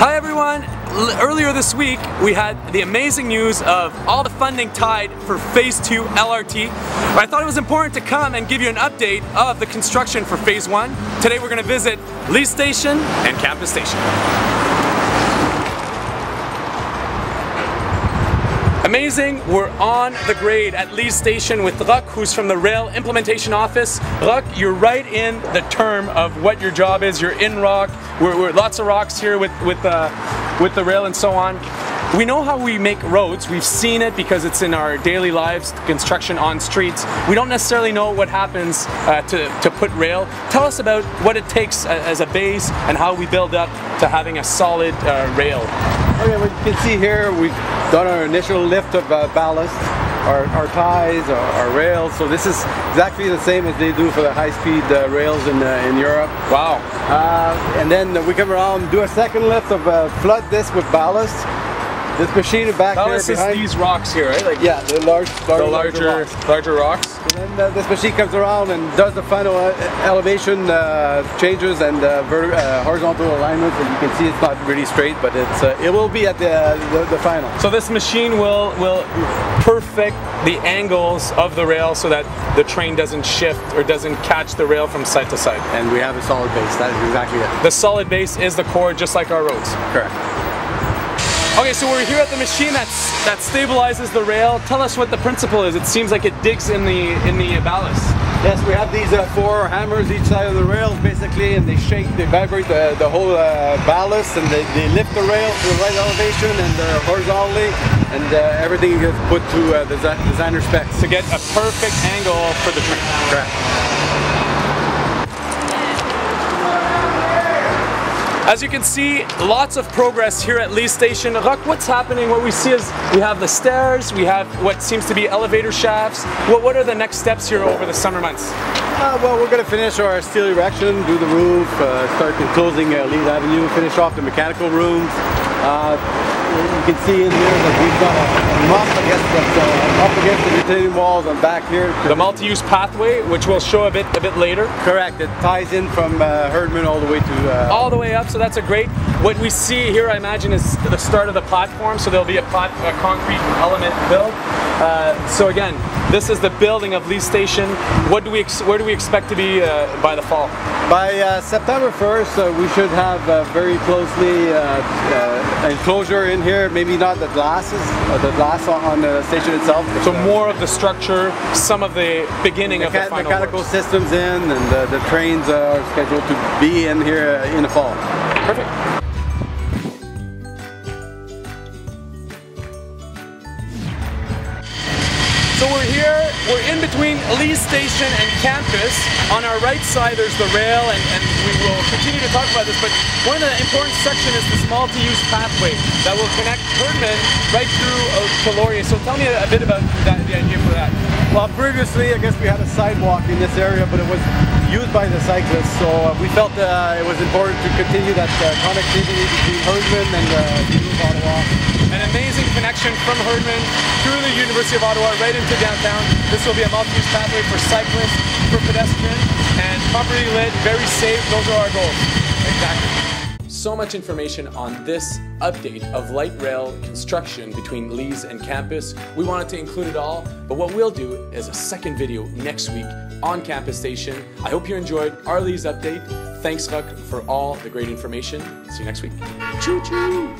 Hi everyone! Earlier this week we had the amazing news of all the funding tied for Phase 2 LRT. But I thought it was important to come and give you an update of the construction for Phase 1. Today we're going to visit Lise Station and Campus Station. Amazing, we're on the grade at Lise Station with Rock, who's from the Rail Implementation Office. Rock, you're right in the term of what your job is. You're in rock. We're lots of rocks here with the rail and so on. We know how we make roads. We've seen it because it's in our daily lives, construction on streets. We don't necessarily know what happens to put rail. Tell us about what it takes as a base and how we build up to having a solid rail. Okay, well, you can see here we've done our initial lift of ballast, our ties, our rails. So this is exactly the same as they do for the high-speed rails in Europe. Wow. And then we come around, do a second lift of flood this with ballast. This machine is back ballast there behind. Is these rocks here, right? Like yeah, the larger rocks. And then this machine comes around and does the final elevation changes and horizontal alignments. And you can see it's not really straight, but it will be at the final. So this machine will perfect the angles of the rail so that the train doesn't shift or doesn't catch the rail from side to side. And we have a solid base. That is exactly it. The solid base is the core, just like our roads. Correct. Okay, so we're here at the machine that stabilizes the rail. Tell us what the principle is. It seems like it digs in the ballast. Yes, we have these 4 hammers each side of the rails basically, and they shake, they vibrate the whole ballast, and they lift the rail to the right elevation and horizontally, and everything is put to the designer specs. To get a perfect angle for the train. Correct. As you can see, lots of progress here at Lise Station. Rock, what's happening? What we see is we have the stairs, we have what seems to be elevator shafts. What are the next steps here over the summer months? Well, we're going to finish our steel erection, do the roof, start enclosing Lise Avenue, finish off the mechanical rooms. You can see in here that we've got a mop, I guess, that's up against the retaining walls and back here. The multi-use pathway, which we'll show a bit later. Correct. It ties in from Herdman all the way to... all the way up, so that's a great... What we see here, I imagine, is the start of the platform, so there'll be a concrete element built. So again, this is the building of Lise Station. Where do we expect to be by the fall? By September 1st, we should have very closely enclosure in here. Maybe not the glass on the station itself. So more of the structure, some of the beginning of the final mechanical works. systems in, and the trains are scheduled to be in here in the fall. Perfect. So we're here, we're in between Lise Station and Campus. On our right side there's the rail, and we will continue to talk about this, but one of the important sections is this multi-use pathway that will connect Herdman right through Flury. So tell me a bit about the idea for that. Well, previously I guess we had a sidewalk in this area, but it was used by the cyclists, so we felt it was important to continue that connectivity between Herdman and Ottawa. An amazing connection from Herdman through the University of Ottawa right into downtown. This will be a multi-use pathway for cyclists, for pedestrians, and properly lit, very safe. Those are our goals. Exactly. So much information on this update of light rail construction between Lise and Campus. We wanted to include it all, but what we'll do is a second video next week on Campus Station. I hope you enjoyed our Lise update. Thanks, Rock, for all the great information. See you next week. Choo choo!